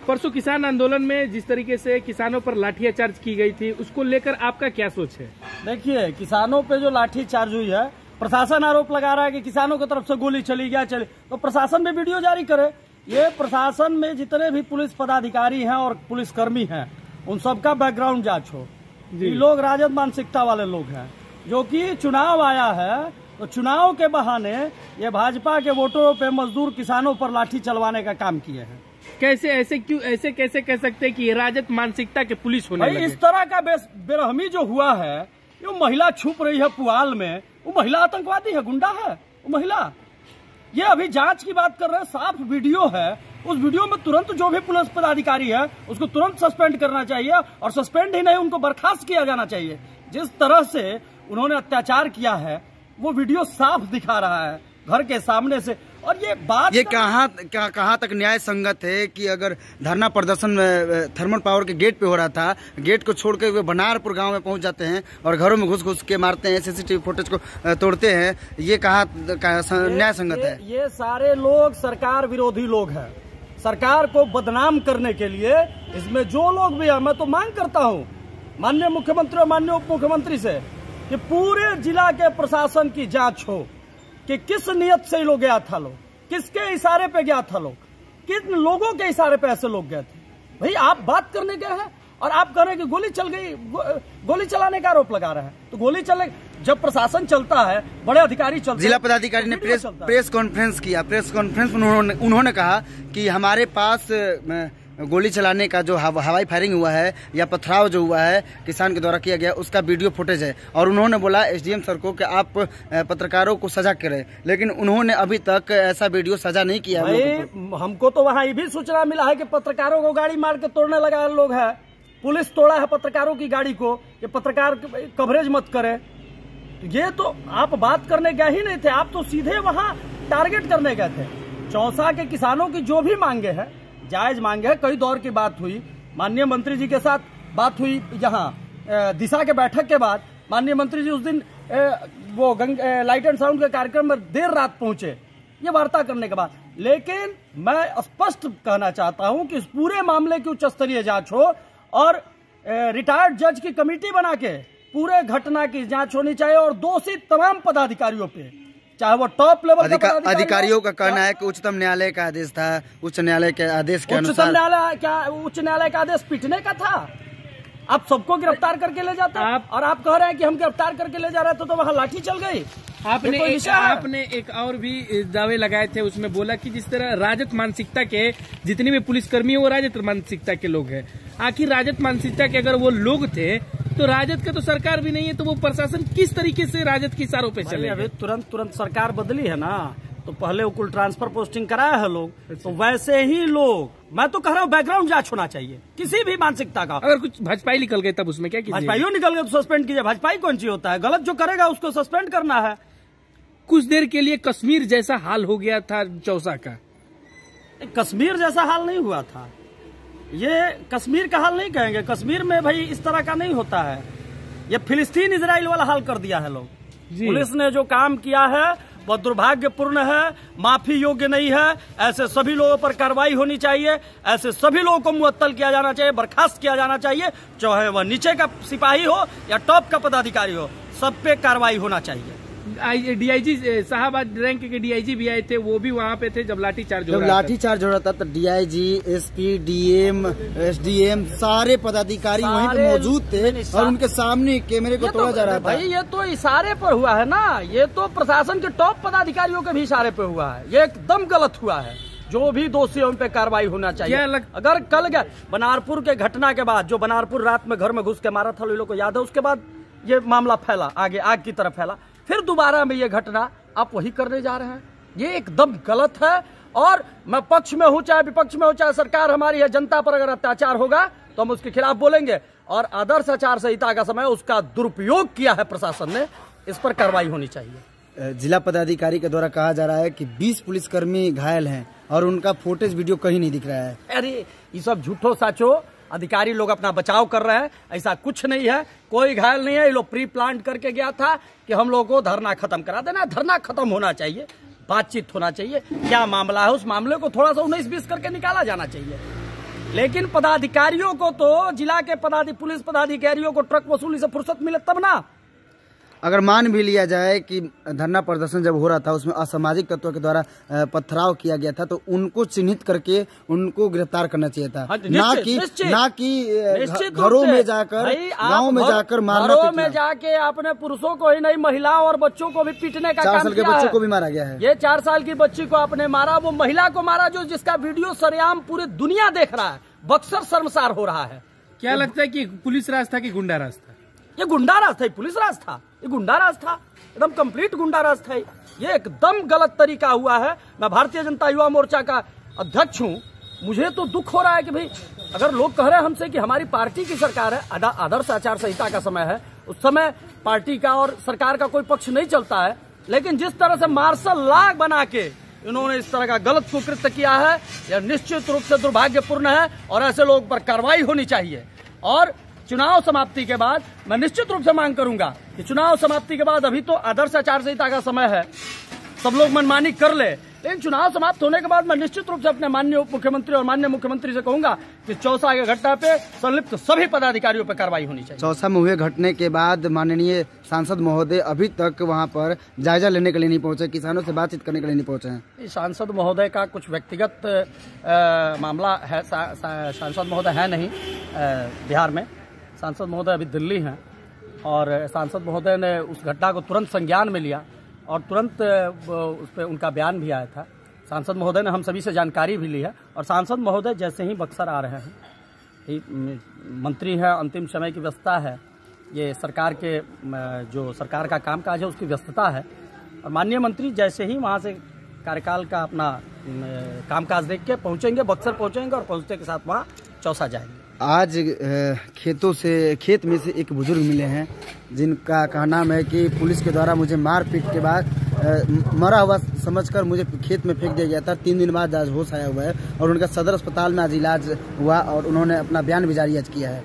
परसों किसान आंदोलन में जिस तरीके से किसानों पर लाठीचार्ज की गई थी, उसको लेकर आपका क्या सोच है? देखिए, किसानों पे जो लाठीचार्ज हुई है, प्रशासन आरोप लगा रहा है कि किसानों की तरफ से गोली चली गया तो प्रशासन भी वीडियो जारी करे। ये प्रशासन में जितने भी पुलिस पदाधिकारी हैं और पुलिसकर्मी हैं, उन सबका बैकग्राउंड जांच हो। ये लोग राजद मानसिकता वाले लोग हैं, जो कि चुनाव आया है तो चुनाव के बहाने ये भाजपा के वोटरों पे मजदूर किसानों पर लाठी चलवाने का काम किए हैं। ऐसे कैसे कह सकते हैं कि ये राजद मानसिकता के पुलिस होने लगे? इस तरह का बेरहमी जो हुआ है, ये महिला छुप रही है पुआल में, वो महिला आतंकवादी है, गुंडा है वो महिला। ये अभी जांच की बात कर रहे हैं, साफ वीडियो है। उस वीडियो में तुरंत जो भी पुलिस पदाधिकारी है उसको तुरंत सस्पेंड करना चाहिए, और सस्पेंड ही नहीं, उनको बर्खास्त किया जाना चाहिए। जिस तरह से उन्होंने अत्याचार किया है वो वीडियो साफ दिखा रहा है घर के सामने से। और ये बात कहाँ तक न्याय संगत है कि अगर धरना प्रदर्शन थर्मल पावर के गेट पे हो रहा था, गेट को छोड़ के वे बनारपुर गांव में पहुंच जाते हैं और घरों में घुस के मारते हैं, सीसीटीवी फुटेज को तोड़ते हैं, ये कहाँ न्याय संगत है? ये सारे लोग सरकार विरोधी लोग हैं। सरकार को बदनाम करने के लिए इसमें जो लोग भी हैं, मैं तो मांग करता हूँ माननीय मुख्यमंत्री और माननीय उप मुख्यमंत्री से कि पूरे जिला के प्रशासन की जांच हो कि किस नियत से लोग गया था, लोग किसके इशारे पे गया था, लोग किन लोगों के इशारे पे ऐसे लोग गए थे। भाई, आप बात करने गए हैं और आप कह रहे हैं कि गोली चल गई, गोली चलाने का आरोप लगा रहे हैं। तो गोली चले, जब प्रशासन चलता है, बड़े अधिकारी चलते हैं। जिला पदाधिकारी ने प्रेस कॉन्फ्रेंस किया। प्रेस कॉन्फ्रेंस में उन्होंने कहा कि हमारे पास गोली चलाने का जो हवाई फायरिंग हुआ है या पथराव जो हुआ है किसान के द्वारा किया गया, उसका वीडियो फुटेज है। और उन्होंने बोला एसडीएम सर को कि आप पत्रकारों को सजा करें, लेकिन उन्होंने अभी तक ऐसा वीडियो सजा नहीं किया। हमको तो वहाँ ये भी सूचना मिला है कि पत्रकारों को गाड़ी मार के तोड़ने लगा लोग है। पुलिस तोड़ा है पत्रकारों की गाड़ी को कि पत्रकार कवरेज मत करे। ये तो आप बात करने गए ही नहीं थे, आप तो सीधे वहाँ टारगेट करने गए थे। चौसा के किसानों की जो भी मांगे है, जायज मांगे है। कई दौर की बात हुई, माननीय मंत्री जी के साथ बात हुई यहाँ दिशा के बैठक के बाद। माननीय मंत्री जी उस दिन वो लाइट एंड साउंड के कार्यक्रम में देर रात पहुंचे, ये वार्ता करने के बाद। लेकिन मैं स्पष्ट कहना चाहता हूं कि इस पूरे मामले की उच्च स्तरीय जांच हो और रिटायर्ड जज की कमेटी बना के पूरे घटना की जांच होनी चाहिए, और दोषी तमाम पदाधिकारियों पे, चाहे वो टॉप लेवल अधिकारियों का कहना है कि उच्चतम न्यायालय का आदेश था, उच्च न्यायालय के आदेश के अनुसार उच्च न्यायालय का आदेश पीटने का था। आप सबको गिरफ्तार करके ले जाते हैं और आप कह रहे हैं कि हम गिरफ्तार करके ले जा रहे थे तो वहाँ लाठी चल गई। आपने एक और भी दावे लगाए थे, उसमें बोला कि जिस तरह राजद मानसिकता के जितने भी पुलिसकर्मी है वो राजद मानसिकता के लोग हैं। आखिर राजद मानसिकता के अगर वो लोग थे तो राजद का तो सरकार भी नहीं है, तो वो प्रशासन किस तरीके से राजद के इशारों पे चले? अभी तुरंत सरकार बदली है ना, तो पहले वो कुल ट्रांसफर पोस्टिंग कराया है लोग। तो वैसे ही लोग, मैं तो कह रहा हूँ बैकग्राउंड जांच होना चाहिए किसी भी मानसिकता का। अगर कुछ भाजपाई निकल गए तब उसमें क्या कीजिए? भाजपाइयों निकल गए तो सस्पेंड कीजिए। भाजपाई कौन सी होता है? गलत जो करेगा उसको सस्पेंड करना है। कुछ देर के लिए कश्मीर जैसा हाल हो गया था चौसा का। कश्मीर जैसा हाल नहीं हुआ था, ये कश्मीर का हाल नहीं कहेंगे। कश्मीर में भाई इस तरह का नहीं होता है, ये फिलिस्तीन इजराइल वाला हाल कर दिया है लोग। पुलिस ने जो काम किया है वह दुर्भाग्यपूर्ण है, माफी योग्य नहीं है। ऐसे सभी लोगों पर कार्रवाई होनी चाहिए, ऐसे सभी लोगों को मुअत्तल किया जाना चाहिए, बर्खास्त किया जाना चाहिए, चाहे वह नीचे का सिपाही हो या टॉप का पदाधिकारी हो, सब पे कार्रवाई होना चाहिए। डीआईजी साहब, आज रैंक के डीआईजी भी आए थे, वो भी वहाँ पे थे जब लाठीचार्ज हो रहा था तो डीआईजी, एसपी, डीएम, एसडीएम सारे पदाधिकारी वहीं पे मौजूद थे और उनके सामने कैमरे को तोड़ा जा रहा था। भाई, ये तो इशारे पर हुआ है ना, ये तो प्रशासन के टॉप पदाधिकारियों के भी इशारे पे हुआ है। ये एकदम गलत हुआ है। जो भी दोषी है उन पे कार्रवाई होना चाहिए। अगर कल बनारपुर के घटना के बाद, जो बनारपुर रात में घर में घुस के मारा था, लोगों को याद है, उसके बाद ये मामला फैला, आगे आग की तरफ फैला, फिर दोबारा में ये घटना आप वही करने जा रहे हैं। ये एकदम गलत है। और मैं पक्ष में हूं चाहे विपक्ष में हूं, चाहे सरकार हमारी है, जनता पर अगर अत्याचार होगा तो हम उसके खिलाफ बोलेंगे। और आदर्श आचार संहिता का समय उसका दुरुपयोग किया है प्रशासन ने, इस पर कार्रवाई होनी चाहिए। जिला पदाधिकारी के द्वारा कहा जा रहा है कि 20 पुलिसकर्मी घायल हैं और उनका फुटेज वीडियो कहीं नहीं दिख रहा है। अरे ये सब झूठो साचो, अधिकारी लोग अपना बचाव कर रहे हैं, ऐसा कुछ नहीं है, कोई घायल नहीं है। ये लोग प्री प्लान करके गया था कि हम लोगों को धरना खत्म करा देना। धरना खत्म होना चाहिए, बातचीत होना चाहिए, क्या मामला है उस मामले को थोड़ा सा 19-20 करके निकाला जाना चाहिए। लेकिन पदाधिकारियों को तो जिला के पुलिस पदाधिकारियों को ट्रक वसूली से फुर्सत मिले तब ना। अगर मान भी लिया जाए कि धरना प्रदर्शन जब हो रहा था उसमें असामाजिक तत्वों के द्वारा पथराव किया गया था, तो उनको चिन्हित करके उनको गिरफ्तार करना चाहिए था। ना कि घरों में जाकर, गाँव में जाकर मारना। घरों में जाके आपने पुरुषों को ही नहीं, महिलाओं और बच्चों को भी पीटने का 4 साल के बच्चों को भी मारा गया है। ये 4 साल की बच्ची को आपने मारा, वो महिला को मारा जो जिसका वीडियो सरेआम पूरी दुनिया देख रहा है। बक्सर शर्मसार हो रहा है। क्या लगता है कि पुलिस राज था कि गुंडा राज था? ये गुंडा राज था, पुलिस राज था, ये गुंडा राज था, एकदम कंप्लीट गुंडा राज था। ये एकदम गलत तरीका हुआ है। मैं भारतीय जनता युवा मोर्चा का अध्यक्ष हूँ, मुझे तो दुख हो रहा है कि भाई अगर लोग कह रहे हैं हमसे कि हमारी पार्टी की सरकार है, आदर्श आचार संहिता का समय है, उस समय पार्टी का और सरकार का कोई पक्ष नहीं चलता है, लेकिन जिस तरह से मार्शल लॉ बना के इन्होंने इस तरह का गलत कुकृत्य किया है, यह निश्चित रूप से दुर्भाग्यपूर्ण है और ऐसे लोगों पर कार्रवाई होनी चाहिए। और चुनाव समाप्ति के बाद मैं निश्चित रूप से मांग करूंगा कि चुनाव समाप्ति के बाद, अभी तो आदर्श आचार संहिता का समय है, सब लोग मनमानी कर ले, लेकिन चुनाव समाप्त होने के बाद मैं निश्चित रूप से अपने माननीय उप मुख्यमंत्री और माननीय मुख्यमंत्री से कहूंगा कि चौसा के घटना पे संलिप्त सभी पदाधिकारियों पर कार्रवाई होनी चाहिए। चौसा में हुए घटने के बाद माननीय सांसद महोदय अभी तक वहां पर जायजा लेने के लिए नहीं पहुंचे, किसानों से बातचीत करने के लिए नहीं पहुंचे हैं। सांसद महोदय का कुछ व्यक्तिगत मामला है। सांसद महोदय है नहीं बिहार में, सांसद महोदय अभी दिल्ली हैं और सांसद महोदय ने उस घटना को तुरंत संज्ञान में लिया और तुरंत उस पर उनका बयान भी आया था। सांसद महोदय ने हम सभी से जानकारी भी ली है और सांसद महोदय जैसे ही बक्सर आ रहे हैं, मंत्री है, अंतिम समय की व्यस्तता है, ये सरकार के जो सरकार का कामकाज है उसकी व्यस्तता है, और माननीय मंत्री जैसे ही वहाँ से कार्यकाल का अपना कामकाज देख के पहुँचेंगे, बक्सर पहुँचेंगे और पहुँचने के साथ वहाँ चौसा जाएंगे। आज खेत में से एक बुजुर्ग मिले हैं जिनका कहना है कि पुलिस के द्वारा मुझे मारपीट के बाद मरा हुआ समझकर मुझे खेत में फेंक दिया गया था। 3 दिन बाद आज होश आया हुआ है और उनका सदर अस्पताल में आज इलाज हुआ और उन्होंने अपना बयान भी जारी आज किया है।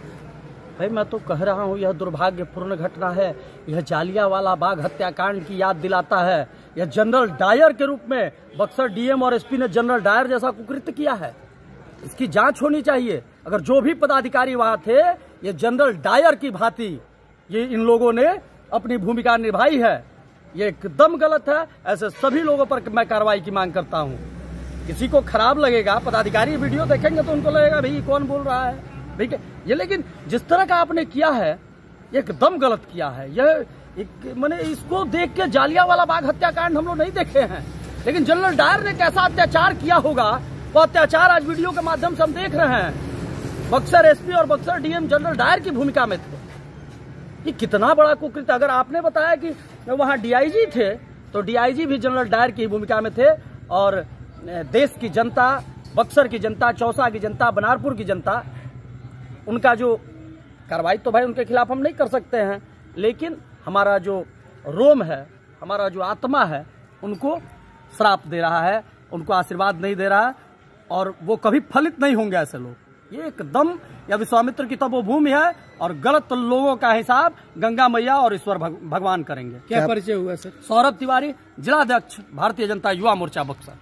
भाई मैं तो कह रहा हूँ यह दुर्भाग्यपूर्ण घटना है। यह जालियांवाला बाग हत्याकांड की याद दिलाता है। यह जनरल डायर के रूप में बक्सर डीएम और एसपी ने जनरल डायर जैसा कुकृत्य किया है। इसकी जांच होनी चाहिए। अगर जो भी पदाधिकारी वहां थे, ये जनरल डायर की भांति ये इन लोगों ने अपनी भूमिका निभाई है, ये एकदम गलत है। ऐसे सभी लोगों पर मैं कार्रवाई की मांग करता हूं। किसी को खराब लगेगा, पदाधिकारी वीडियो देखेंगे तो उनको लगेगा भाई कौन बोल रहा है, ठीक है ये, लेकिन जिस तरह का आपने किया है ये एकदम गलत किया है। यह मैंने इसको देख के जालियांवाला बाग हत्याकांड हम लोग नहीं देखे हैं, लेकिन जनरल डायर ने कैसा अत्याचार किया होगा वो अत्याचार आज वीडियो के माध्यम से हम देख रहे हैं। बक्सर एसपी और बक्सर डीएम जनरल डायर की भूमिका में थे। ये कितना बड़ा कुकृत्य। अगर आपने बताया कि वहां डीआईजी थे तो डीआईजी भी जनरल डायर की भूमिका में थे और देश की जनता, बक्सर की जनता, चौसा की जनता, बनारपुर की जनता, उनका जो कार्रवाई तो भाई उनके खिलाफ हम नहीं कर सकते हैं, लेकिन हमारा जो रोम है, हमारा जो आत्मा है, उनको श्राप दे रहा है, उनको आशीर्वाद नहीं दे रहा है और वो कभी फलित नहीं होंगे ऐसे लोग। ये एकदम या विश्वामित्र की तपोभूमि है और गलत लोगों का हिसाब गंगा मैया और ईश्वर भगवान करेंगे। क्या परिचय हुआ सर? सौरभ तिवारी, जिलाध्यक्ष भारतीय जनता युवा मोर्चा बक्सर।